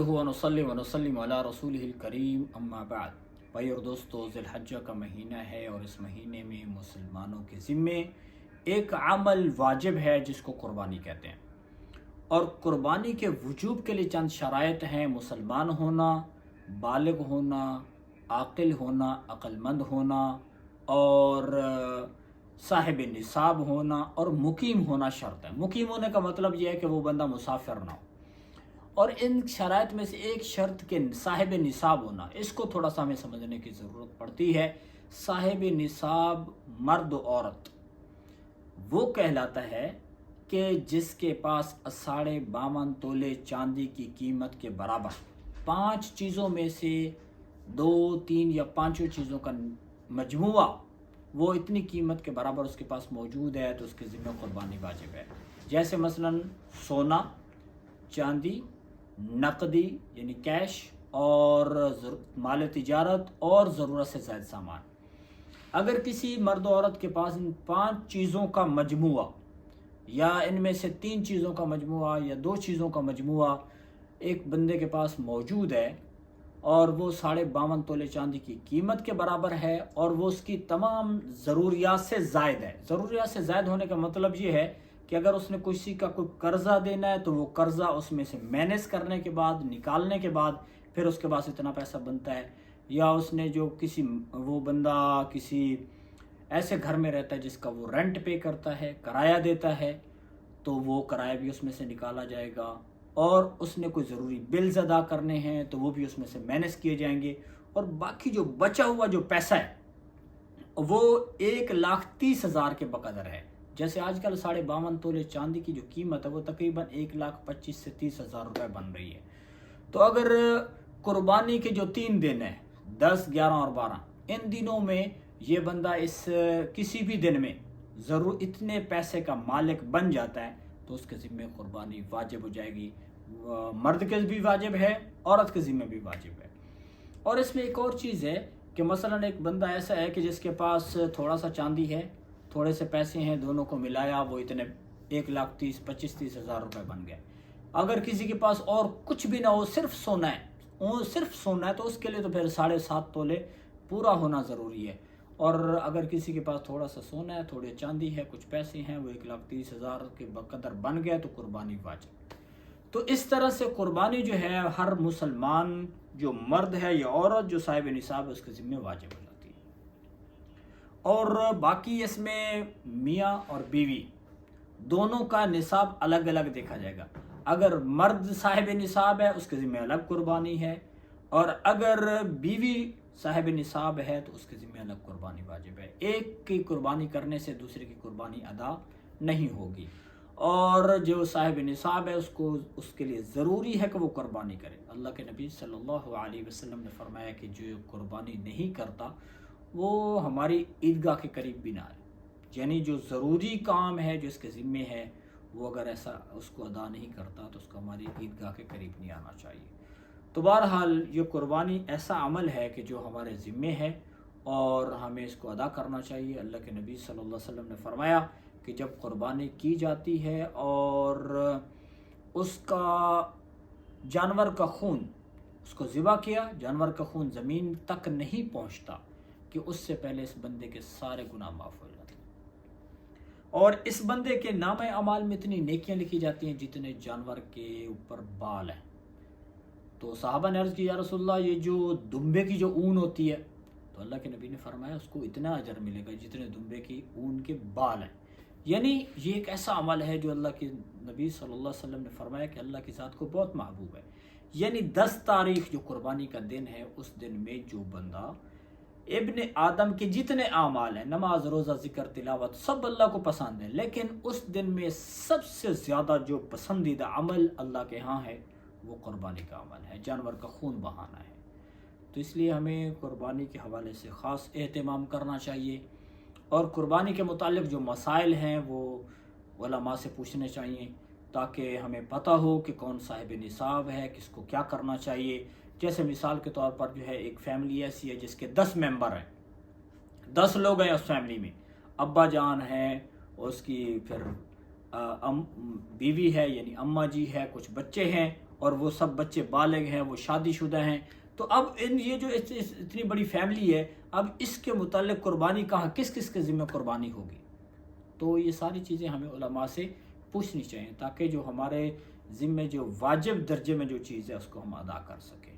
ونصلی ونسلم علی رسولہ الکریم اما بعد۔ بھائی اور دوستو، ذی الحجہ کا مہینہ ہے اور اس مہینے میں مسلمانوں کے ذمے ایک عمل واجب ہے جس کو قربانی کہتے ہیں، اور قربانی کے وجوب کے لیے چند شرائط ہیں: مسلمان ہونا، بالغ ہونا، عاقل ہونا، عقل مند ہونا، اور صاحب نصاب ہونا، اور مقیم ہونا شرط ہے۔ مقیم ہونے کا مطلب یہ ہے کہ وہ بندہ مسافر نہ ہو، اور ان شرائط میں سے ایک شرط کے صاحب نصاب ہونا، اس کو تھوڑا سا ہمیں سمجھنے کی ضرورت پڑتی ہے۔ صاحب نصاب مرد و عورت وہ کہلاتا ہے کہ جس کے پاس 52.5 تولے چاندی کی قیمت کے برابر 5 چیزوں میں سے 2، 3 یا 5 چیزوں کا مجموعہ وہ اتنی قیمت کے برابر اس کے پاس موجود ہے تو اس کے ذمہ قربانی واجب ہے۔ جیسے مثلا سونا، چاندی، نقدی یعنی کیش، اور مال تجارت اور ضرورت سے زائد سامان۔ اگر کسی مرد و عورت کے پاس ان 5 چیزوں کا مجموعہ، یا ان میں سے 3 چیزوں کا مجموعہ یا 2 چیزوں کا مجموعہ ایک بندے کے پاس موجود ہے، اور وہ 52.5 تولے چاندی کی قیمت کے برابر ہے، اور وہ اس کی تمام ضروریات سے زائد ہے۔ ضروریات سے زائد ہونے کا مطلب یہ ہے کہ اگر اس نے کسی کا کوئی قرضہ دینا ہے تو وہ قرضہ اس میں سے مینیج کرنے کے بعد، نکالنے کے بعد پھر اس کے پاس اتنا پیسہ بنتا ہے، یا اس نے جو وہ بندہ کسی ایسے گھر میں رہتا ہے جس کا وہ رینٹ پے کرتا ہے، کرایہ دیتا ہے، تو وہ کرایہ بھی اس میں سے نکالا جائے گا، اور اس نے کوئی ضروری بلز ادا کرنے ہیں تو وہ بھی اس میں سے مینیج کیے جائیں گے، اور باقی جو بچا ہوا جو پیسہ ہے وہ 1,30,000 کے بقدر ہے۔ جیسے آج کل 52 تولے چاندی کی جو قیمت ہے وہ تقریباً 1,25,000 سے 30,000 روپے بن رہی ہے۔ تو اگر قربانی کے جو 3 دن ہیں، 10، 11 اور 12، ان دنوں میں یہ بندہ اس کسی بھی دن میں ضرور اتنے پیسے کا مالک بن جاتا ہے تو اس کے ذمہ قربانی واجب ہو جائے گی۔ مرد کے بھی واجب ہے، عورت کے ذمہ بھی واجب ہے۔ اور اس میں ایک اور چیز ہے کہ مثلا ایک بندہ ایسا ہے کہ جس کے پاس تھوڑا سا چاندی ہے، تھوڑے سے پیسے ہیں، دونوں کو ملایا وہ اتنے 1,30,000 روپے بن گئے۔ اگر کسی کے پاس اور کچھ بھی نہ ہو، صرف سونا ہے، تو اس کے لیے تو پھر 7.5 تولے پورا ہونا ضروری ہے۔ اور اگر کسی کے پاس تھوڑا سا سونا ہے، تھوڑی چاندی ہے، کچھ پیسے ہیں، وہ 1,30,000 کے بقدر بن گئے تو قربانی واجب۔ تو اس طرح سے قربانی جو ہے ہر مسلمان جو مرد ہے یا عورت جو صاحب نصاب ہے اس کے ذمہ واجب ہو جاتی ہے۔ اور باقی اس میں میاں اور بیوی دونوں کا نصاب الگ الگ دیکھا جائے گا۔ اگر مرد صاحب نصاب ہے اس کے ذمہ الگ قربانی ہے، اور اگر بیوی صاحب نصاب ہے تو اس کے ذمہ الگ قربانی واجب ہے۔ ایک کی قربانی کرنے سے دوسرے کی قربانی ادا نہیں ہوگی، اور جو صاحب نصاب ہے اس کے لیے ضروری ہے کہ وہ قربانی کرے۔ اللہ کے نبی صلی اللہ علیہ وسلم نے فرمایا کہ جو قربانی نہیں کرتا وہ ہماری عیدگاہ کے قریب بھی نہ آئے، یعنی جو ضروری کام ہے جو اس کے ذمے ہے وہ اگر ایسا اس کو ادا نہیں کرتا تو اس کو ہماری عیدگاہ کے قریب نہیں آنا چاہیے۔ تو بہرحال یہ قربانی ایسا عمل ہے کہ جو ہمارے ذمے ہے اور ہمیں اس کو ادا کرنا چاہیے۔ اللہ کے نبی صلی اللہ علیہ وسلم نے فرمایا کہ جب قربانی کی جاتی ہے اور اس کا جانور کا خون، اس کو ذبح کیا، جانور کا خون زمین تک نہیں پہنچتا کہ اس سے پہلے اس بندے کے سارے گناہ معاف ہو جاتے ہیں، اور اس بندے کے نامہ اعمال میں اتنی نیکیاں لکھی جاتی ہیں جتنے جانور کے اوپر بال ہیں۔ تو صحابہ نے عرض کی، یا رسول اللہ یہ جو دمبے کی جو اون ہوتی ہے، تو اللہ کے نبی نے فرمایا اس کو اتنا اجر ملے گا جتنے دمبے کی اون کے بال ہیں۔ یعنی یہ ایک ایسا عمل ہے جو اللہ کے نبی صلی اللہ علیہ وسلم نے فرمایا کہ اللہ کی ذات کو بہت محبوب ہے۔ یعنی 10 تاریخ جو قربانی کا دن ہے، اس دن میں جو بندہ ابن آدم کے جتنے اعمال ہیں، نماز، روزہ، ذکر، تلاوت، سب اللہ کو پسند ہے، لیکن اس دن میں سب سے زیادہ جو پسندیدہ عمل اللہ کے ہاں ہے وہ قربانی کا عمل ہے، جانور کا خون بہانا ہے۔ تو اس لیے ہمیں قربانی کے حوالے سے خاص اہتمام کرنا چاہیے، اور قربانی کے متعلق جو مسائل ہیں وہ علماء سے پوچھنے چاہیے تاکہ ہمیں پتہ ہو کہ کون صاحب نصاب ہے، کس کو کیا کرنا چاہیے۔ جیسے مثال کے طور پر جو ہے ایک فیملی ایسی ہے جس کے 10 ممبر ہیں، 10 لوگ ہیں اس فیملی میں، ابا جان ہیں، اس کی پھر بیوی ہے یعنی اماں جی ہے، کچھ بچے ہیں، اور وہ سب بچے بالغ ہیں، وہ شادی شدہ ہیں، تو اب یہ جو اتنی بڑی فیملی ہے، اب اس کے متعلق قربانی کہاں، کس کس کے ذمہ قربانی ہوگی؟ تو یہ ساری چیزیں ہمیں علماء سے پوچھنی چاہیے، تاکہ جو ہمارے ذمے جو واجب درجے میں جو چیز ہے اس کو ہم ادا کر سکیں۔